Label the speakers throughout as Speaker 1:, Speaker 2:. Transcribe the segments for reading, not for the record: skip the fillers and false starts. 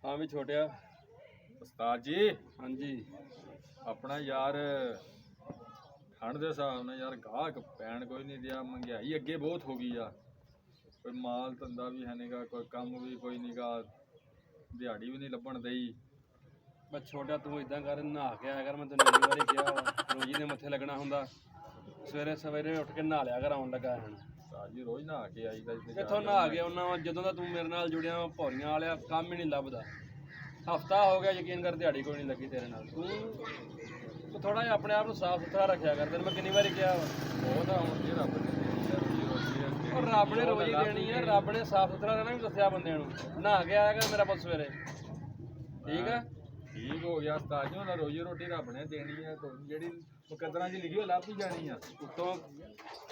Speaker 1: हाँ भी छोटिया।
Speaker 2: उस्ताद जी।
Speaker 1: हाँ जी।
Speaker 2: अपना यार ठंड के हिसाब नाल यार गाहक पैन कोई नहीं दिया, महंगाई अगे बहुत हो गई आ, कोई माल धंधा भी है नीगा, कोई काम भी कोई नीगा, दिहाड़ी भी नहीं लभण दई।
Speaker 1: बस छोटिया तू इदा कर, नहा के आया कर, मैं तेन इंनी वारी कहा रोजी ने मत्थे लगना हुंदा, सवेरे सवेरे उठ के नहा लिया कर आउण लगा हन।
Speaker 2: उस्ताद जी रोज नहा के आईदा इत्थे
Speaker 1: कित्थों नहा के आउणा वा, जदों दा तू मेरे नाल जुड़िया वा भौरियां वालिया काम ही नहीं लभदा। हफ्ता हो गया यकीन कर, दिहाड़ी कोई नहीं लगी तेरे नाल। तू थोड़ा जिहा अपने आप नूं साफ सुथरा रखिया कर, तेन मैं किन्नी वारी कहा वा।
Speaker 2: ਉਹ ਤਾਂ ਹੁਣ ਜੀ ਰੱਬ ਨੇ ਦੇਣੀ ਆ ਰੋਜੀ ਰੋਟੀ
Speaker 1: और रब ने रोजी देनी है, रब ने साफ सुथरा रहना भी दसिया बंदे नूं। नहा के आया कर मेरा पुੱਤ सवेरे, ठीक है।
Speaker 2: ठीक हो गया उस्ताद जी, ਹੁਣ ਰੋਜੀ ਰੋਟੀ ਰੱਬ ਨੇ ਦੇਣੀ ਆ, ਜਿਹੜੀ ਮੁਕੱਦਰਾਂ 'ਚ ਲਿਖੀ ਉਹ ਲੱਭ ਹੀ ਜਾਣੀ ਆ।
Speaker 1: ਉੱਤੋਂ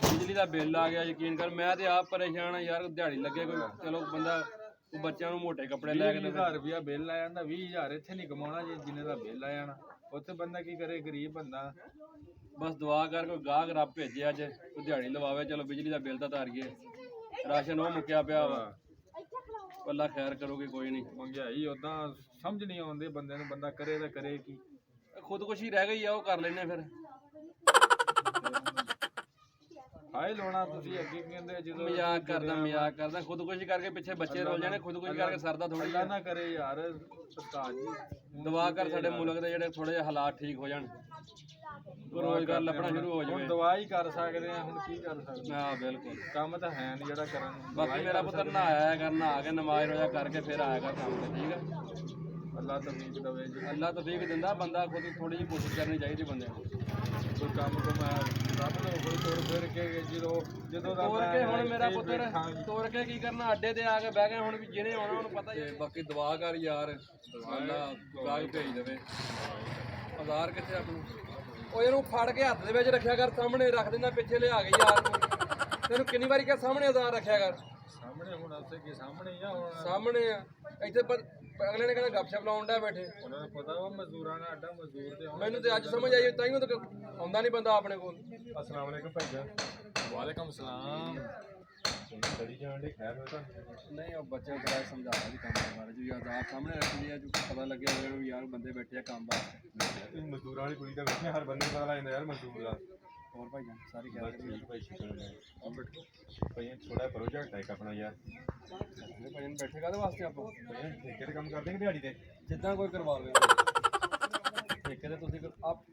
Speaker 1: ਬਿਜਲੀ ਦਾ ਬਿੱਲ ਆ ਗਿਆ, ਯਕੀਨ ਕਰ ਮੈਂ ਤੇ ਆਪ ਪਰੇਸ਼ਾਨ ਆ ਯਾਰ। ਦਿਹਾੜੀ ਲੱਗੇ ਕੋਈ ਚਲੋ ਬੰਦਾ ਬੱਚਿਆਂ ਨੂੰ ਮੋਟੇ ਕੱਪੜੇ ਲੈ ਕੇ ਦੇਵੇ।
Speaker 2: 20,000 ਰੁਪਇਆ ਬਿੱਲ ਆ ਜਾਂਦਾ, 20,000 ਇੱਥੇ ਨਹੀਂ ਕਮਾਉਣਾ ਜੇ ਜਿੰਨੇ ਦਾ ਬਿੱਲ ਆ ਜਾਣਾ, ਉੱਥੇ ਬੰਦਾ ਕੀ ਕਰੇ, ਗਰੀਬ ਬੰਦਾ।
Speaker 1: ਬਸ ਦੁਆ ਕਰ ਕੋਈ ਗਾਹਕ ਰੱਬ ਭੇਜੇ ਅੱਜ, ਕੋਈ ਦਿਹਾੜੀ ਲਵਾਵੇ, ਚਲੋ ਬਿਜਲੀ ਦਾ ਬਿੱਲ ਤਾਂ ਤਾਰੀਏ। ਰਾਸ਼ਨ ਉਹ ਮੁੱਕਿਆ ਪਿਆ ਵਾ, ਅੱਲਾ ਖੈਰ ਕਰੋਗੇ ਕੋਈ ਨਹੀਂ।
Speaker 2: ਮਹਿੰਗਾਈ ਉਦਾਂ ਸਮਝ ਨਹੀਂ ਆਉਂਦੀ ਬੰਦੇ ਨੂੰ, ਬੰਦਾ ਕਰੇ ਤਾਂ ਕਰੇ ਕੀ।
Speaker 1: ਖੁਦਕੁਸ਼ੀ ਰਹਿ ਗਈ ਆ, ਉਹ ਕਰ ਲੈਣੇ ਫਿਰ।
Speaker 2: ਹਾਏ ਲਾਉਣਾ ਤੁਸੀਂ ਅੱਗੇ ਕਹਿੰਦੇ ਜਦੋਂ
Speaker 1: ਮਜ਼ਾਕ ਕਰਦਾ ਖੁਦਕੁਸ਼ੀ ਕਰਕੇ ਪਿੱਛੇ ਬੱਚੇ ਰੋਲ ਜਾਣੇ, ਖੁਦਕੁਸ਼ੀ ਕਰਕੇ ਸਰਦਾ ਥੋੜੀ।
Speaker 2: ਅੱਲਾ ਨਾ ਕਰੇ ਯਾਰ ਉਸਤਾਦ ਜੀ,
Speaker 1: ਦੁਆ ਕਰ ਸਾਡੇ ਮੁਲਕ ਦੇ ਜਿਹੜੇ ਥੋੜੇ ਜਿਹੇ ਹਾਲਾਤ ਠੀਕ ਹੋ ਜਾਣ, ਰੋਜ਼ਗਾਰ ਲੱਭਣਾ ਸ਼ੁਰੂ ਹੋ
Speaker 2: ਹੁਣ
Speaker 1: ਜਾਵੇ।
Speaker 2: ਦਵਾ ਹੀ ਕਰ ਸਕਦੇ ਆ, ਹੁਣ ਕੀ ਕਰ ਸਕਦੇ ਆ।
Speaker 1: ਹਾਂ ਬਿਲਕੁਲ,
Speaker 2: ਕੰਮ ਤਾਂ ਹੈ ਨਹੀਂ ਜਿਹੜਾ ਕਰਨ ਨੂੰ।
Speaker 1: ਬਾਕੀ ਮੇਰਾ ਪੁੱਤਰ ਨਹਾਇਆ ਕਰ, ਨਹਾ ਕੇ ਨਮਾਜ਼ ਰੋਜ਼ਾ ਕਰਕੇ ਫਿਰ ਆਇਆ ਕਰ ਕੰਮ ਤੇ, ਠੀਕ ਹੈ।
Speaker 2: ਅੱਲਾ ਤੌਫੀਕ ਦੇਵੇ ਜੀ।
Speaker 1: ਅੱਲਾ ਤੌਫੀਕ ਦਿੰਦਾ, ਬੰਦਾ ਖੁਦ ਥੋੜੀ ਜਿਹੀ ਕੋਸ਼ਿਸ਼ ਕਰਨੀ ਚਾਹੀਦੀ ਬੰਦੇ ਨੂੰ।
Speaker 2: ਕੋਈ ਕੰਮ ਕਮਾ ਰੱਬ ਨੂੰ ਕੋਈ ਤੋੜ ਫਿਰ ਕੇ ਜਦੋਂ ਦਾ
Speaker 1: ਤੋੜ ਕੇ ਹੁਣ ਮੇਰਾ ਪੁੱਤਰ ਤੋੜ ਕੇ ਕੀ ਕਰਨਾ, ਅੱਡੇ ਤੇ ਆ ਕੇ ਬਹਿ ਗਏ ਹੁਣ, ਵੀ ਜਿਹਨੇ ਆਉਣਾ ਉਹਨੂੰ ਪਤਾ ਹੀ। ਬਾਕੀ ਦੁਆ ਕਰ ਯਾਰ, ਅੱਲਾ ਗਾਹਕ ਭੇਜ ਦੇਵੇ। ਹਜ਼ਾਰ ਕਿੱਥੇ ਆਪਣੀ, ਉਹ ਇਹਨੂੰ ਫੜ ਕੇ ਹੱਥ ਦੇ ਵਿੱਚ ਰੱਖਿਆ ਕਰ, ਸਾਹਮਣੇ ਰੱਖ ਦਿੰਦਾ, ਪਿੱਛੇ ਲਿਆ ਕੇ ਯਾਰ ਨੂੰ। ਤੈਨੂੰ ਕਿੰਨੀ ਵਾਰੀ ਕਿਹਾ ਸਾਹਮਣੇ ਹਜ਼ਾਰ ਰੱਖਿਆ ਕਰ।
Speaker 2: ਸਾਹਮਣੇ ਹੁਣ ਉੱਥੇ ਕੀ ਸਾਹਮਣੇ ਹੀ ਆ, ਹੁਣ
Speaker 1: ਸਾਹਮਣੇ ਆ ਇੱਥੇ ਅਗਲੇ ਨੇ ਕਹਿੰਦਾ ਗੱਪਸ਼ਪ ਲਾਉਣ ਦਾ ਬੈਠੇ।
Speaker 2: ਉਹਨਾਂ ਨੂੰ ਪਤਾ ਵਾ ਮਜ਼ਦੂਰਾਂ ਨਾਲ ਅੱਡਾ, ਮਜ਼ਦੂਰ ਤੇ
Speaker 1: ਮੈਨੂੰ ਤੇ ਅੱਜ ਸਮਝ ਆਈ, ਤਾਈਓ ਤਾਂ ਆਉਂਦਾ ਨਹੀਂ ਬੰਦਾ ਆਪਣੇ ਕੋਲ।
Speaker 2: अस्सलाम वालेकुम भाईजान। वालेकुम सलाम। कड़ी जान दे खैर हो?
Speaker 1: नहीं अब बच्चे थोड़ा समझाना भी काम बारे जो आजाद सामने रख लिया, जो पता लगे अगर यार बंदे बैठे हैं काम वास्ते।
Speaker 2: मजदूर वाली कुड़ी दा बैठे, हर बंदे पता लग यार मजदूर दा।
Speaker 1: और भाई जान सारी क्या
Speaker 2: ठीक भाई, शुक्र है। अब बैठो भाई, थोड़ा प्रोजेक्ट है एक अपना यार।
Speaker 1: भाई बैठे कादे वास्ते आप
Speaker 2: भाई ठेके ते काम कर देंगे दिहाड़ी ते,
Speaker 1: जिद्दां कोई करवा लो ठेके ते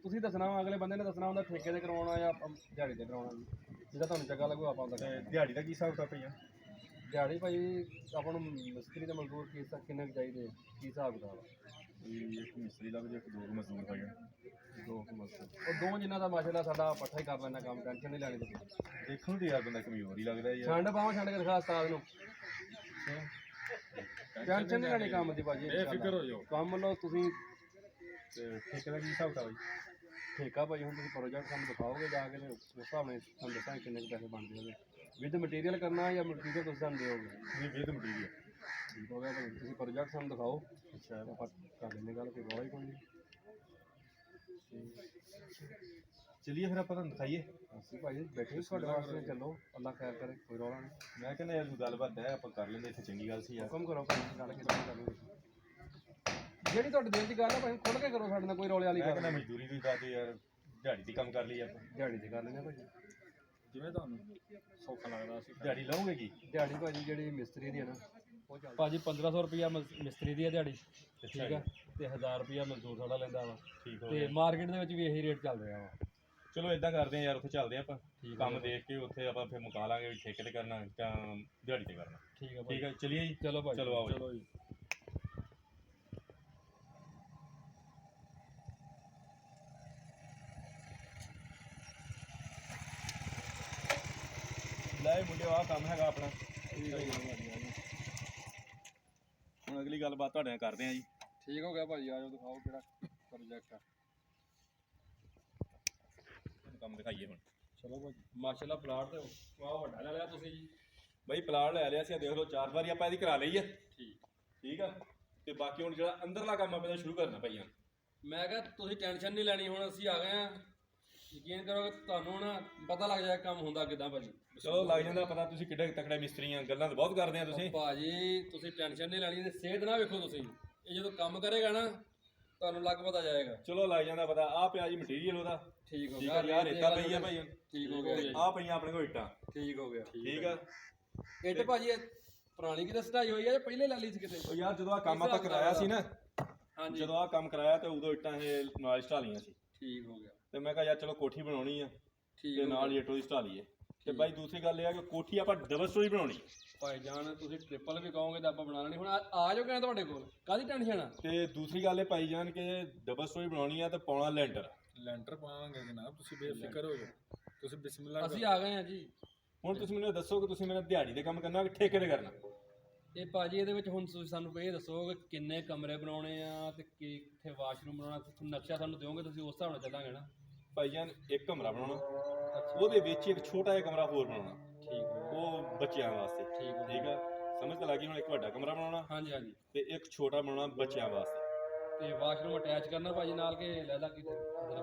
Speaker 1: ਤੁਸੀਂ ਦੱਸਣਾ, ਅਗਲੇ ਬੰਦੇ ਨੇ ਦੱਸਣਾ ਹੁੰਦਾ ਠੇਕੇ ਤੇ ਕਰਵਾਉਣਾ ਜਾਂ ਦਿਹਾੜੀ ਤੇ ਕਰਾਉਣਾ। ਜਿਹਦਾ ਤੁਹਾਨੂੰ ਚੰਗਾ ਲੱਗੂ ਆਪਾਂ ਉਹਦਾ ਕਰਾਂਗੇ।
Speaker 2: ਦਿਹਾੜੀ ਦਾ ਕੀ ਹਿਸਾਬ ਕਿਤਾਬ ਭਈਆ?
Speaker 1: ਦਿਹਾੜੀ ਭਾਈ ਆਪਾਂ ਨੂੰ ਮਿਸਤਰੀ ਤੇ ਮਜ਼ਦੂਰ ਕਿੰਨੇ ਕੁ ਚਾਹੀਦੇ, ਕੀ ਹਿਸਾਬ ਕਿਤਾਬ?
Speaker 2: ਇੱਕ ਮਿਸਤਰੀ ਲੱਗ ਜੇ, ਇੱਕ ਦੋ ਮਜ਼ਦੂਰ ਭਾਈਆ।
Speaker 1: ਦੋ ਮਜ਼ਦੂਰ, ਉਹ ਦੋ ਜਿਨ੍ਹਾਂ ਦਾ ਮਾਸ਼ਾਅੱਲਾ ਸਾਡਾ ਇਕੱਠਾ ਹੀ ਕਰ ਲੈਣਾ ਕੰਮ, ਟੈਨਸ਼ਨ ਨਹੀਂ ਲੈਣੀ ਤੁਸੀਂ।
Speaker 2: ਦੇਖਣ ਤੇ ਯਾਰ ਬੰਦਾ ਕਮਜ਼ੋਰ ਹੀ ਲੱਗਦਾ ਯਾਰ।
Speaker 1: ਛੰਡ ਪਾਵਾਂ, ਛੰਡ ਕੇ ਦਿਖਾ ਉਸਤਾਦ ਨੂੰ। ਟੈਨਸ਼ਨ ਨਹੀਂ ਲੈਣੀ ਕੰਮ ਦੀ ਭਾਜੀ,
Speaker 2: ਬੇਫਿਕਰ ਹੋ ਜਾਓ।
Speaker 1: ਕੰਮ ਲਓ ਤੁਸੀਂ।
Speaker 2: ਤੇ ਠੇਕੇ ਦਾ ਕੀ ਹਿਸਾਬ ਕਿਤਾਬ ਭਾਈ?
Speaker 1: ਠੇਕਾ ਭਾਈ ਹੁਣ ਤੁਸੀਂ ਪ੍ਰੋਜੈਕਟ ਸਾਨੂੰ ਦਿਖਾਓਗੇ ਜਾ ਕੇ, ਤੇ ਉਸ ਹਿਸਾਬ ਨਾਲ ਤੁਹਾਨੂੰ ਦੱਸਾਂਗੇ ਕਿੰਨੇ ਕੁ ਪੈਸੇ ਬਣਦੇ ਉਹਦੇ। ਵਿਦ ਮਟੀਰੀਅਲ ਕਰਨਾ ਜਾਂ ਮਟੀਰੀਅਲ ਤੁਸੀਂ ਸਾਨੂੰ ਦਿਓਗੇ?
Speaker 2: ਨਹੀਂ ਵਿਦ ਮਟੀਰੀਅਲ।
Speaker 1: ਠੀਕ ਹੋ ਗਿਆ ਭਾਈ, ਤੁਸੀਂ ਪ੍ਰੋਜੈਕਟ ਸਾਨੂੰ ਦਿਖਾਓ। ਅੱਛਾ ਆਪਾਂ ਕਰ ਲੈਂਦੇ ਗੱਲ, ਕੋਈ ਰੌਲਾ ਹੀ ਕੋਈ ਨਹੀਂ।
Speaker 2: ਚਲਿਏ ਫਿਰ ਆਪਾਂ ਤੁਹਾਨੂੰ ਦਿਖਾਈਏ।
Speaker 1: ਅਸੀਂ ਭਾਈ ਬੈਠੇ ਤੁਹਾਡੇ ਵਾਸਤੇ, ਚੱਲੋ ਅੱਲਾ ਖੈਰ ਕਰੇ, ਕੋਈ ਰੌਲਾ ਨਹੀਂ।
Speaker 2: ਮੈਂ ਕਹਿੰਦਾ ਯਾਰ ਗੱਲਬਾਤ ਹੈ, ਆਪਾਂ ਕਰ ਲੈਂਦੇ, ਇੱਥੇ ਚੰਗੀ ਗੱਲ ਸੀ ਯਾਰ।
Speaker 1: ਹੁਕਮ ਕਰੋ ਭਾਈ, ਗੱਲ ਕਿੱਦਾਂ ਕਰਨੀ ਜਿਹੜੀ ਤੁਹਾਡੇ ਦਿਲ ਦੀ ਗੱਲ ਆ ਭਾਈ, ਖੁੱਲ੍ਹ ਕੇ ਕਰੋ ਸਾਡੇ ਨਾਲ, ਕੋਈ ਰੌਲੇ ਵਾਲੀ
Speaker 2: ਮੈਂ
Speaker 1: ਗੱਲ
Speaker 2: ਕਹਿੰਦਾ
Speaker 1: ਨਹੀਂ।
Speaker 2: ਮਜ਼ਦੂਰੀ ਦੀ ਦਾਤੇ ਯਾਰ, ਦਿਹਾੜੀ ਦੀ ਕੰਮ ਕਰ ਲਈ ਆਪਾਂ।
Speaker 1: ਦਿਹਾੜੀ ਤੇ ਕਰ ਲੈਂਦੇ ਭਾਈ,
Speaker 2: ਜਿਵੇਂ ਤੁਹਾਨੂੰ ਸੌਖਾ ਲੱਗਦਾ ਸੀ। ਦਿਹਾੜੀ ਲਓਗੇ ਕੀ?
Speaker 1: ਦਿਹਾੜੀ ਭਾਜੀ ਜਿਹੜੀ ਮਿਸਤਰੀ ਦੀ ਹੈ ਨਾ, ਉਹ ਭਾਜੀ 1500 ਰੁਪਿਆ ਮਿਸਤਰੀ ਦੀ ਹੈ ਦਿਹਾੜੀ, ਠੀਕ ਆ, ਤੇ 1000 ਰੁਪਿਆ ਮਜ਼ਦੂਰ ਸਾਡਾ ਲੈਂਦਾ ਵਾ।
Speaker 2: ਠੀਕ ਹੋ
Speaker 1: ਤੇ ਮਾਰਕੀਟ ਦੇ ਵਿੱਚ ਵੀ ਇਹੀ ਰੇਟ ਚੱਲ ਰਿਹਾ ਵਾ।
Speaker 2: ਚਲੋ ਇਦਾਂ ਕਰਦੇ ਆ ਯਾਰ, ਉੱਥੇ ਚੱਲਦੇ ਆਪਾਂ, ਕੰਮ ਦੇਖ ਕੇ ਉੱਥੇ ਆਪਾਂ ਫਿਰ ਮੁਕਾ ਲਾਂਗੇ ਵੀ ਠੇਕੇ ਤੇ ਕਰਨਾ ਜਾਂ ਦਿਹਾੜੀ ਤੇ ਕਰਨਾ।
Speaker 1: ਠੀਕ ਆ
Speaker 2: ਠੀਕ ਹੈ, ਚਲਿਏ ਜੀ।
Speaker 1: ਚਲੋ ਭਾਈ,
Speaker 2: ਚਲੋ ਆਓ ਜੀ।
Speaker 1: ਚਲੋ ਜੀ।
Speaker 2: ਲੈ ਮੁੰਡਿਓ, ਆਹ ਕੰਮ ਹੈਗਾ ਆਪਣਾ। ਹੁਣ ਅਗਲੀ ਗੱਲਬਾਤ ਤੁਹਾਡੇ ਨਾਲ ਕਰਦੇ ਆ ਜੀ।
Speaker 1: ਠੀਕ ਹੋ ਗਿਆ ਭਾਜੀ, ਆ ਜਾਓ ਦਿਖਾਓ ਕਿਹੜਾ ਪ੍ਰੋਜੈਕਟ ਆ।
Speaker 2: ਕੰਮ ਦਿਖਾਈਏ ਹੁਣ।
Speaker 1: ਚਲੋ ਭਾਜੀ, ਮਾਸ਼ਾਅੱਲਾ ਪਲਾਟ ਤੇ ਵਾਹ ਵੱਡਾ ਲੈ ਲਿਆ ਤੁਸੀਂ ਜੀ।
Speaker 2: ਬਈ ਪਲਾਟ ਲੈ ਲਿਆ ਸੀ, ਦੇਖ ਲਓ 4 ਵਾਰੀ ਆਪਾਂ ਇਹਦੀ ਕਰਾ ਲਈ ਆ। ਠੀਕ ਆ, ਤੇ ਬਾਕੀ ਹੁਣ ਜਿਹੜਾ ਅੰਦਰਲਾ ਕੰਮ ਆਪਾਂ ਸ਼ੁਰੂ ਕਰਨਾ ਭਾਈਆਂ।
Speaker 1: ਮੈਂ ਕਿਹਾ ਤੁਸੀਂ ਟੈਨਸ਼ਨ ਨਹੀਂ ਲੈਣੀ, ਹੁਣ ਅਸੀਂ ਆ ਗਏ ਆ, ਯਕੀਨ ਕਰੋ ਤੁਹਾਨੂੰ ਨਾ ਪਤਾ ਲੱਗ ਜਾਏ ਕੰਮ ਹੁੰਦਾ ਕਿਦਾਂ ਭਾਜੀ।
Speaker 2: ਚਲੋ ਲੱਗ ਜਾਂਦਾ ਪਤਾ, ਤੁਸੀਂ ਕਿੱਡੇ ਤਕੜੇ ਮਿਸਤਰੀ ਆ, ਗੱਲਾਂ ਤਾਂ ਬਹੁਤ ਕਰਦੇ ਆ ਤੁਸੀਂ।
Speaker 1: ਭਾਜੀ ਤੁਸੀਂ ਟੈਨਸ਼ਨ ਨਹੀਂ ਲੈਣੀ, ਸਿਹਤ ਨਾ ਵੇਖੋ ਤੁਸੀਂ, ਇਹ ਜਦੋਂ ਕੰਮ ਕਰੇਗਾ ਨਾ ਤੁਹਾਨੂੰ ਲੱਗ ਪਤਾ ਜਾਏਗਾ।
Speaker 3: ਚਲੋ ਲੱਗ ਜਾਂਦਾ ਪਤਾ। ਆ ਪਿਆ ਜੀ ਮਟੀਰੀਅਲ ਉਹਦਾ।
Speaker 1: ਠੀਕ ਹੋ
Speaker 3: ਠੀਕ
Speaker 1: ਗਿਆ
Speaker 3: ਆ ਯਾਰ, ਰੇਤਾ ਪਈ ਆ ਭਾਈ।
Speaker 1: ਠੀਕ ਹੋ ਗਿਆ
Speaker 3: ਤੇ ਆ ਪਈਆਂ ਆਪਣੇ ਕੋਲ ਇੱਟਾਂ।
Speaker 1: ਠੀਕ ਹੋ ਗਿਆ।
Speaker 3: ਠੀਕ ਆ।
Speaker 1: ਇੱਟ ਭਾਜੀ ਇਹ ਪੁਰਾਣੀ ਕਿਤੇ ਸਟਾਈ ਹੋਈ ਆ ਜਾਂ ਪਹਿਲੇ ਲੈ ਲਈ ਸੀ ਕਿਤੇ?
Speaker 3: ਉਹ ਯਾਰ ਜਦੋਂ ਆ ਕੰਮ ਆਪਾਂ ਕਰਾਇਆ ਸੀ ਨਾ,
Speaker 1: ਹਾਂਜੀ
Speaker 3: ਜਦੋਂ ਆ ਕੰਮ ਕਰਾਇਆ ਤੇ ਉਦੋਂ ਇੱਟਾਂ ਇਹ ਨਾਲ ਸਟਾ ਲਈਆਂ ਸੀ।
Speaker 1: ਠੀਕ ਹੋ ਗਿਆ।
Speaker 3: ਤੇ ਮੈਂ ਕਿਹਾ ਯਾਰ ਚਲੋ ਕੋਠੀ ਬਣਾਉਣੀ ਆ
Speaker 1: ਠੀਕ
Speaker 3: ਤੇ ਨਾਲ ਇੱਟੋ ਦੀ ਸਟਾ ਲਈਏ। ਤੇ ਬਾਈ ਦੂਸਰੀ ਗੱਲ ਇਹ ਆ ਕਿ ਕੋਠੀ ਆਪਾਂ ਡਬਲ ਸਟੋਰੀ ਬਣਾਉਣੀ।
Speaker 1: ਭਾਈ ਜਾਨ ਤੁਸੀਂ ਟ੍ਰਿਪਲ ਵੀ ਕਹੋਗੇ ਤਾਂ ਆਪਾਂ ਬਣਾ ਲੈਣੀ। ਹੁਣ ਆ ਜਾਓ ਕਹਿੰਦੇ ਤੁਹਾਡੇ ਕੋਲ, ਕਾਹਦੀ ਟੈਨਸ਼ਨ ਆ?
Speaker 3: ਤੇ ਦੂਸਰੀ ਗੱਲ ਇਹ ਭਾਈ ਜਾਨ ਕਿ ਡਬਲ ਸਟੋਰੀ ਬਣਾਉਣੀ ਆ ਤੇ ਪਾਉਣਾ ਲੈਂਟਰ।
Speaker 2: ਲੈਂਟਰ ਪਾਵਾਂਗੇ ਜਨਾਬ, ਤੁਸੀਂ ਬੇਫਿਕਰ ਹੋ ਜਾਓ, ਤੁਸੀਂ ਬਿਸਮਿਲ੍ਲਾ
Speaker 1: ਅਸੀਂ ਆ ਗਏ ਆ ਜੀ।
Speaker 3: ਹੁਣ ਤੁਸੀਂ ਮੈਨੂੰ ਦੱਸੋ ਕਿ ਤੁਸੀਂ ਮੇਰਾ ਦਿਹਾੜੀ ਦੇ ਕੰਮ ਕਰਨਾ ਕਿ ਠੇਕੇ ਤੇ ਕਰਨਾ?
Speaker 1: ਇਹ ਭਾਜੀ ਇਹਦੇ ਵਿੱਚ ਹੁਣ ਤੁਸੀਂ ਸਾਨੂੰ ਇਹ ਦੱਸੋ ਕਿ ਕਿੰਨੇ ਕਮਰੇ ਬਣਾਉਣੇ ਆ ਤੇ ਕਿੱਥੇ ਵਾਸ਼ਰੂਮ ਬਣਾਉਣਾ, ਤੁਸੀਂ ਨਕਸ਼ਾ ਸਾਨੂੰ ਦਿਓਗੇ, ਤੁਸੀਂ ਉਸ ਹਿਸਾਬ ਨਾਲ ਚੱਲਾਂਗੇ ਨਾ।
Speaker 3: ਭਾਈ ਜਾਨ ਇੱਕ ਕਮਰਾ ਬਣਾਉਣਾ, ਉਹਦੇ ਵਿੱਚ ਇੱਕ ਛੋਟਾ ਜਿਹਾ ਕਮਰਾ ਹੋਰ ਬਣਾਉਣਾ।
Speaker 1: ਠੀਕ ਹੋ ਗਿਆ।
Speaker 3: ਉਹ ਬੱਚਿਆਂ ਵਾਸਤੇ।
Speaker 1: ਠੀਕ
Speaker 3: ਆ, ਸਮਝ ਤਾਂ ਲੱਗੀ। ਹੁਣ ਇੱਕ ਵੱਡਾ ਕਮਰਾ ਬਣਾਉਣਾ
Speaker 1: ਹਾਂਜੀ ਹਾਂਜੀ।
Speaker 3: ਤੇ ਇੱਕ ਛੋਟਾ ਬਣਾਉਣਾ ਬੱਚਿਆਂ ਵਾਸਤੇ।
Speaker 1: ਤੇ ਵਾਸ਼ਰੂਮ ਅਟੈਚ ਕਰਨਾ ਭਾਜੀ ਨਾਲ ਕੇ ਲੈ ਲਾ ਕੀ?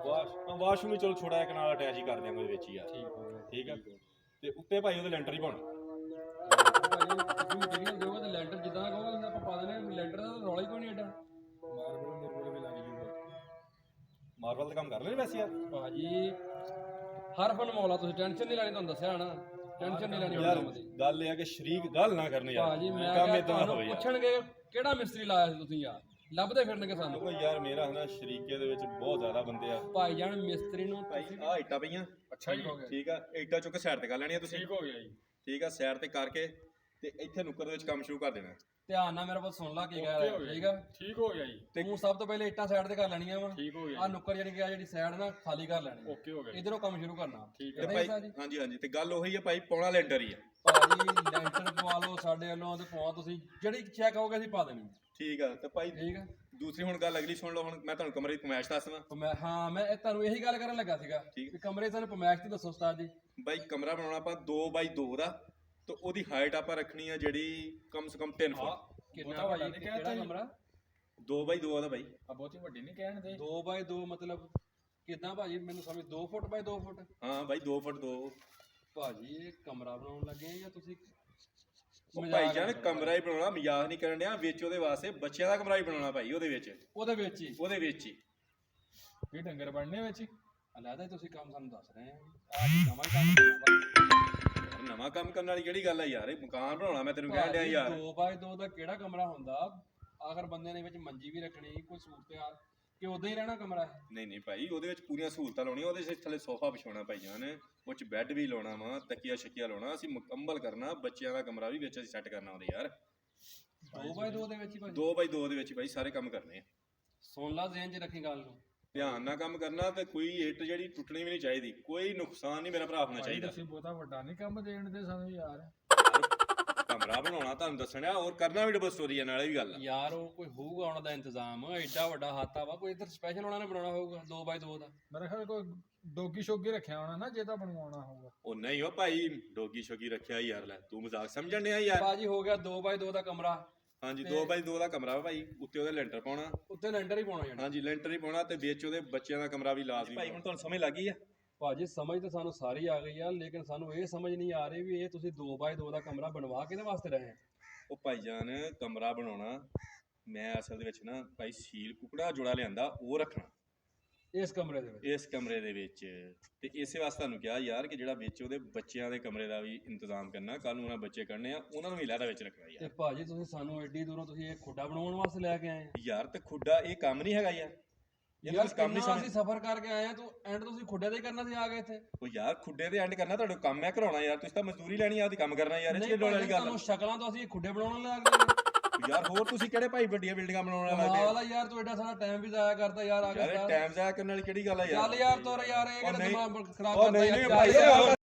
Speaker 3: ਵਾਸ਼ਰੂਮ ਵੀ ਚਲੋ ਛੋਟਾ ਇੱਕ ਨਾਲ ਅਟੈਚ ਹੀ ਕਰ ਦਿਆਂਗੇ ਉਹਦੇ ਵਿੱਚ ਹੀ ਆ।
Speaker 1: ਠੀਕ ਹੋ ਗਿਆ।
Speaker 3: ਠੀਕ ਆ। ਤੇ ਉੱਤੇ ਭਾਈ ਉਹਦੇ ਲੈਂਟਰ ਹੀ ਪਾਉਣਾ।
Speaker 1: ਭਾਜੀ ਤੁਸੀਂ ਮਟੀਰੀਅਲ ਦਿਓਗੇ ਤੇ ਲੈਂਟਰ ਜਿੱਦਾਂ ਦਾ ਕਹੋਗੇ ਆਪਾਂ ਪਾ ਦੇਣੇ। ਲੈਂਟਰ ਦਾ ਤਾਂ ਰੌਲਾ ਹੀ ਕੋਈ ਨਹੀਂ ਐਡਾ।
Speaker 2: ਮਾਰਬਲ ਵੀ ਲੱਗ ਜੂਗਾ।
Speaker 3: ਮਾਰਬਲ ਦਾ ਕੰਮ ਕਰ ਲੈਣੇ ਵੈਸੇ ਯਾਰ।
Speaker 1: ਭਾਜੀ ਹਰ ਫਨ ਮੌਲਾ, ਤੁਸੀਂ ਟੈਨਸ਼ਨ ਨਹੀਂ ਲੈਣੀ, ਤੁਹਾਨੂੰ ਦੱਸਿਆ ਨਾ, ਟੈਨਸ਼ਨ ਨਹੀਂ ਲੈਣੀ
Speaker 3: ਯਾਰ
Speaker 1: ਕੰਮ ਦੀ।
Speaker 3: ਗੱਲ ਇਹ ਆ ਕਿ ਸ਼ਰੀਕ ਗੱਲ ਨਾ ਕਰਨੀ ਯਾਰ।
Speaker 1: ਭਾਜੀ ਮੈਂ
Speaker 3: ਕੰਮ
Speaker 1: ਕਿਹਾ
Speaker 3: ਇਦਾਂ
Speaker 1: ਤੁਹਾਨੂੰ
Speaker 3: ਹੋਵੇ ਯਾਰ।
Speaker 1: ਪੁੱਛਣਗੇ ਕਿਹੜਾ ਮਿਸਤਰੀ ਲਾਇਆ ਸੀ ਤੁਸੀਂ ਯਾਰ, ਲੱਭਦੇ ਫਿਰਨਗੇ ਸਾਨੂੰ।
Speaker 3: ਦੇਖੋ ਯਾਰ ਮੇਰਾ ਨਾ ਸ਼ਰੀਕੇ ਦੇ ਵਿੱਚ ਬਹੁਤ ਜ਼ਿਆਦਾ ਬੰਦੇ ਆ।
Speaker 1: ਭਾਈ ਜਾਨ ਮਿਸਤਰੀ ਨੂੰ
Speaker 3: ਭਾਈ ਆ ਇੱਟਾਂ ਪਈਆਂ।
Speaker 2: ਅੱਛਾ ਜੀ,
Speaker 3: ਠੀਕ ਆ। ਇੱਟਾਂ ਚੁੱਕ ਸਾਈਡ ਤੇ ਕਰ ਲੈਣੀਆਂ ਤੁਸੀਂ।
Speaker 2: ਠੀਕ ਹੋ ਗਿਆ ਜੀ।
Speaker 3: ਠੀਕ ਆ। ਸਾਈਡ ਤੇ ਕਰਕੇ ਤੇ ਇੱਥੇ ਨੁੱਕਰ ਦੇ ਵਿੱਚ ਕੰਮ ਸ਼ੁਰੂ ਕਰ ਦੇਣਾ।
Speaker 1: ਧਿਆਨ ਨਾਲ ਮੇਰਾ ਬਸ ਸੁਣ ਲਾ ਕੀ ਕਹਿ ਰਿਹਾ। ਠੀਕ ਆ।
Speaker 2: ਠੀਕ ਹੋ ਗਿਆ ਜੀ।
Speaker 1: ਤੂੰ ਸਭ ਤੋਂ ਪਹਿਲੇ ਇੱਟਾਂ ਸਾਈਡ ਤੇ ਕਰ ਲੈਣੀਆਂ ਵਾ।
Speaker 2: ਠੀਕ ਹੋ ਗਿਆ।
Speaker 1: ਆ ਨੁੱਕਰ ਜਿਹੜੀ ਸਾਈਡ ਨਾ ਖਾਲੀ ਕਰ ਲੈਣੀ।
Speaker 2: ਓਕੇ ਹੋ ਗਿਆ।
Speaker 1: ਇਧਰੋਂ ਕੰਮ ਸ਼ੁਰੂ ਕਰਨਾ।
Speaker 2: ਠੀਕ
Speaker 3: ਤੇ ਭਾਈ ਹਾਂਜੀ ਹਾਂਜੀ। ਤੇ ਗੱਲ ਉਹੀ ਆ ਭਾਈ, ਪਾਉਣਾ ਲੈਂਟਰ ਹੀ ਆ।
Speaker 1: ਭਾਜੀ ਲੈਂਟਰ ਪਵਾ ਲਓ ਸਾਡੇ ਵੱਲੋਂ ਤੇ ਪਵਾ, ਤੁਸੀਂ ਜਿਹੜੀ ਚੈੱਕ ਕਹੋਗੇ ਅਸੀਂ ਪਾ ਦੇਣੀ।
Speaker 3: ਠੀਕ ਆ। ਤੇ ਭਾਈ
Speaker 1: ਠੀਕ ਆ।
Speaker 3: ਦੂਸਰੀ ਹੁਣ ਗੱਲ ਅਗਲੀ ਸੁਣ ਲਓ। ਹੁਣ ਮੈਂ ਤੁਹਾਨੂੰ ਕਮਰੇ ਦੀ ਫਰਮਾਇਸ਼ ਦੱਸਦਾ।
Speaker 1: ਮੈਂ ਤੁਹਾਨੂੰ ਇਹੀ ਗੱਲ ਕਰਨ ਲੱਗਾ ਸੀਗਾ
Speaker 3: ਠੀਕ।
Speaker 1: ਕਿ ਕਮਰੇ ਸਾਨੂੰ ਫਰਮਾਇਸ਼ ਤੇ ਦੱਸੋ ਉਸਤਾਦ ਜੀ।
Speaker 3: ਬਾਈ ਕਮਰਾ ਬਣਾਉਣਾ ਆਪਾਂ 2x2 ਦਾ ਤੇ ਉਹਦੀ ਹਾਈਟ ਆਪਾਂ ਰੱਖਣੀ ਆ ਜਿਹੜੀ ਕਮ ਸੇ ਕਮ 3 ਫੁੱਟ।
Speaker 1: ਕਿੰਨਾ ਭਾਜੀ ਕਿਹੜਾ ਕਮਰਾ?
Speaker 3: 2x2 ਦਾ ਬਾਈ।
Speaker 2: ਆ ਬਹੁਤੀ ਵੱਡੀ ਨਹੀਂ ਕਹਿਣ ਦੇ।
Speaker 1: 2x2 ਮਤਲਬ ਕਿਦਾਂ ਭਾਜੀ? ਮੈਨੂੰ ਸਮਝ 2 ਫੁੱਟ ਬਾਈ 2 ਫੁੱਟ।
Speaker 3: ਹਾਂ ਬਾਈ 2 ਫੁੱਟ 2।
Speaker 1: ਭਾਜੀ ਇਹ ਕਮਰਾ ਬਣਾਉਣ ਲੱਗੇ ਜਾਂ ਤੁਸੀਂ?
Speaker 3: ਭਾਈ ਜਾਨ ਕਮਰਾ ਹੀ ਬਣਾਉਣਾ, ਮਜ਼ਾਕ ਨਹੀਂ ਕਰਨ ਡਿਆ। ਵਿੱਚ ਉਹਦੇ ਵਾਸਤੇ ਬੱਚਿਆਂ ਦਾ ਕਮਰਾ ਹੀ ਬਣਾਉਣਾ ਭਾਈ। ਉਹਦੇ ਵਿੱਚ ਹੀ
Speaker 2: ਇਹ ਡੰਗਰ ਬਣਨੇ ਵਿੱਚ।
Speaker 1: ਅਲੱਗਾ ਤੁਸੀਂ ਕੰਮ ਸਾਨੂੰ ਦੱਸ ਰਹੇ ਆ ਨਵਾਂ ਕੰਮ ਕਰਨਾ।
Speaker 3: ਨਵਾਂ ਕੰਮ ਕਰਨ ਵਾਲੀ ਕਿਹੜੀ ਗੱਲ ਆ ਯਾਰ? ਇਹ ਮਕਾਨ ਬਣਾਉਣਾ ਮੈਂ ਤੈਨੂੰ ਕਹਿਣ ਡਿਆ ਯਾਰ।
Speaker 1: 2x2 ਦਾ ਕਿਹੜਾ ਕਮਰਾ ਹੁੰਦਾ? ਆਖਰ ਬੰਦੇ ਨੇ ਵਿੱਚ ਮੰਜੀ ਵੀ ਰੱਖਣੀ, ਕੋਈ ਸਹੂਲਤ ਆ ਕਿ ਉਦਾਂ ਹੀ ਰਹਿਣਾ ਕਮਰਾ ਹੈ?
Speaker 3: ਨਹੀਂ ਨਹੀਂ ਭਾਈ, ਉਹਦੇ ਵਿੱਚ ਪੂਰੀਆਂ ਸਹੂਲਤਾਂ ਲਾਉਣੀਆਂ। ਉਹਦੇ ਵਿੱਚ ਥੱਲੇ ਸੋਫਾ ਵਿਛਾਉਣਾ ਭਾਈ ਜਾਨ, ਉਹ ਚ ਬੈੱਡ ਵੀ ਲਾਉਣਾ ਵਾ, ਤਕੀਆ ਸ਼ਕੀਆ ਲਾਉਣਾ। ਅਸੀਂ ਮੁਕੰਮਲ ਕਰਨਾ। ਬੱਚਿਆਂ ਦਾ ਕਮਰਾ ਵੀ ਵਿੱਚ ਅਸੀਂ ਸੈੱਟ ਕਰਨਾ ਉਹਦੇ ਯਾਰ।
Speaker 1: 2x2 ਦੇ ਵਿੱਚ ਹੀ ਭਾਜੀ?
Speaker 3: 2x2 ਦੇ ਵਿੱਚ ਭਾਈ ਸਾਰੇ ਕੰਮ ਕਰਨੇ ਆ।
Speaker 1: ਸੁਣ ਲਾ, ਜ਼ਿਹਨ 'ਚ ਰੱਖੀ ਗੱਲ ਨੂੰ।
Speaker 3: ਧਿਆਨ ਨਾਲ ਕੰਮ ਕਰਨਾ ਤੇ ਕੋਈ ਇੱਟ ਜਿਹੜੀ ਟੁੱਟਣੀ ਵੀ ਨਹੀਂ ਚਾਹੀਦੀ। ਕੋਈ ਨੁਕਸਾਨ ਨਹੀਂ ਮੇਰਾ ਭਰਾ ਹੋਣਾ ਚਾਹੀਦਾ।
Speaker 2: ਤੁਸੀਂ ਬਹੁਤਾ ਵੱਡਾ ਨਹੀਂ ਕੰਮ ਦੇਣ ਦੇ ਸਾਨੂੰ ਯਾਰ।
Speaker 3: ਕਮਰਾ ਬਣਾਉਣਾ ਤੁਹਾਨੂੰ ਦੱਸਣਾ, ਔਰ ਕਰਨਾ ਵੀ ਡਬਲ ਸਟੋਰੀ ਆ ਨਾਲੇ ਵੀ ਗੱਲ ਆ।
Speaker 1: ਯਾਰ ਉਹ ਕੋਈ ਹੋਊਗਾ ਉਹਨਾਂ ਦਾ ਇੰਤਜ਼ਾਮ, ਐਡਾ ਵੱਡਾ ਹਾਤਾ ਵਾ, ਕੋਈ ਇੱਧਰ ਸਪੈਸ਼ਲ ਉਹਨਾਂ ਨੇ ਬਣਾਉਣਾ ਹੋਊਗਾ 2x2 ਦਾ।
Speaker 2: ਮੇਰੇ ਖਿਆਲ ਕੋਈ ਡੋਗੀ ਸ਼ੋਗੀ ਰੱਖਿਆ ਹੋਣਾ ਨਾ, ਜੇ ਤਾਂ ਬਣਵਾਉਣਾ ਹੋਊਗਾ।
Speaker 3: ਉਹ ਨਹੀਂ ਹੋ ਭਾਈ, ਡੋਗੀ ਸ਼ੋਗੀ ਰੱਖਿਆ ਯਾਰ। ਲੈ ਤੂੰ ਮਜ਼ਾਕ ਸਮਝਣ ਡਿਆ ਯਾਰ।
Speaker 1: ਬਾਜੀ ਹੋ ਗਿਆ 2x2 ਦਾ ਕਮਰਾ।
Speaker 3: ਹਾਂਜੀ 2x2 ਦਾ ਕਮਰਾ ਵਾ ਭਾਈ। ਉੱਤੇ ਉਹਦੇ ਲੈਂਟਰ ਪਾਉਣਾ।
Speaker 1: ਉੱਤੇ ਲੈਂਟਰ ਹੀ ਪਾਉਣਾ ਜਾਣਾ।
Speaker 3: ਹਾਂਜੀ ਲੈਂਟਰ ਹੀ ਪਾਉਣਾ ਤੇ ਵਿੱਚ ਉਹਦੇ ਬੱਚਿਆਂ ਦਾ ਕਮਰਾ ਵੀ ਲਾਜ਼ਮੀ। ਭਾਈ ਹੁਣ ਤੁਹਾਨੂੰ ਸਮਝ ਲੱਗ ਗਈ ਆ?
Speaker 1: ਭਾਜੀ ਸਮਝ ਤਾਂ ਸਾਨੂੰ ਸਾਰੀ ਆ ਗਈ ਆ, ਲੇਕਿਨ ਸਾਨੂੰ ਇਹ ਸਮਝ ਨਹੀਂ ਆ ਰਹੀ ਵੀ ਇਹ ਤੁਸੀਂ 2x2 ਦਾ ਕਮਰਾ ਬਣਵਾ ਕਿਹਦੇ ਵਾਸਤੇ ਰਹੇ ਆ?
Speaker 3: ਉਹ ਭਾਈ ਜਾਨ ਕਮਰਾ ਬਣਾਉਣਾ ਮੈਂ ਅਸਲ ਦੇ ਵਿੱਚ ਨਾ ਭਾਈ ਸੀਲ ਕੁਕੜਾ ਜੋੜਾ ਲਿਆਂਦਾ, ਉਹ ਰੱਖਣਾ
Speaker 1: ਇਸ ਕਮਰੇ ਦੇ ਵਿੱਚ।
Speaker 3: ਇਸ ਕਮਰੇ ਦੇ ਵਿੱਚ। ਤੇ ਇਸੇ ਵਾਸਤੇ ਤੁਹਾਨੂੰ ਕਿਹਾ ਯਾਰ ਕਿ ਜਿਹੜਾ ਵਿੱਚ ਉਹਦੇ ਬੱਚਿਆਂ ਦੇ ਕਮਰੇ ਦਾ ਵੀ ਇੰਤਜ਼ਾਮ ਕਰਨਾ। ਕੱਲ ਨੂੰ ਉਹਨਾਂ ਬੱਚੇ ਕਰਨੇ ਆ, ਉਹਨਾਂ ਨੂੰ ਵੀ ਲਹਿਦਾ ਵਿੱਚ ਰੱਖਣਾ
Speaker 1: ਤੇ
Speaker 3: ਯਾਰ।
Speaker 1: ਭਾਜੀ ਤੁਸੀਂ ਸਾਨੂੰ ਐਡੀ ਦੂਰੋਂ ਤੁਸੀਂ ਇਹ ਖੁੱਡਾ ਬਣਾਉਣ ਵਾਸਤੇ ਲੈ ਕੇ ਆਏ ਆ?
Speaker 3: ਯਾਰ ਤੇ ਖੁੱਡਾ ਇਹ ਕੰਮ ਨਹੀਂ ਹੈਗਾ ਯਾਰ।
Speaker 1: ਯਾਰ ਕੰਮ ਨਹੀਂ ਅਸੀਂ ਸਫ਼ਰ ਕਰਕੇ ਆਏ ਆ, ਤੂੰ ਐਂਡ ਤੁਸੀਂ ਖੁੱਡੇ ਤੇ ਹੀ ਕਰਨਾ ਸੀ ਆ ਗਏ ਇੱਥੇ।
Speaker 3: ਉਹ ਯਾਰ ਖੁੱਡੇ ਤੇ ਐਂਡ ਕਰਨਾ ਤੁਹਾਡਾ ਕੰਮ ਹੈ ਕਰਾਉਣਾ ਯਾਰ। ਤੁਸੀਂ ਤਾਂ ਮਜ਼ਦੂਰੀ ਲੈਣੀ ਆ, ਉਹਦੀ ਕੰਮ ਕਰਨਾ ਯਾਰ। ਇਹ ਚ ਡੋਲ ਵਾਲੀ ਗੱਲ।
Speaker 1: ਤੁਹਾਨੂੰ ਸ਼ਕਲਾਂ ਤੋਂ ਅਸੀਂ ਖੁੱਡੇ ਬਣਾਉਣ ਲੱਗ ਗਏ
Speaker 3: ਯਾਰ ਹੋਰ ਤੁਸੀਂ ਕਿਹੜੇ ਭਾਈ ਵੱਡੀਆਂ ਬਿਲਡਿੰਗਾਂ ਬਣਾਉਣ
Speaker 1: ਵਾਲਾ ਵਾਲਾ ਯਾਰ। ਤੂੰ ਐਡਾ ਸਾਰਾ ਟਾਈਮ ਵੀ ਜ਼ਾਇਆ ਕਰਦਾ ਯਾਰ। ਆ ਗਿਆ
Speaker 3: ਟਾਈਮ ਜ਼ਾਇਆ ਕਰਨ ਵਾਲੀ ਕਿਹੜੀ ਗੱਲ ਆ ਯਾਰ?
Speaker 1: ਚੱਲ ਯਾਰ ਤੋਰ ਯਾਰ, ਇਹ ਕਿਹੜਾ ਦਿਮਾਗ ਖਰਾਬ
Speaker 3: ਉਹ
Speaker 1: ਕਰਦਾ
Speaker 3: ਨਹੀਂ ਭਾਈ।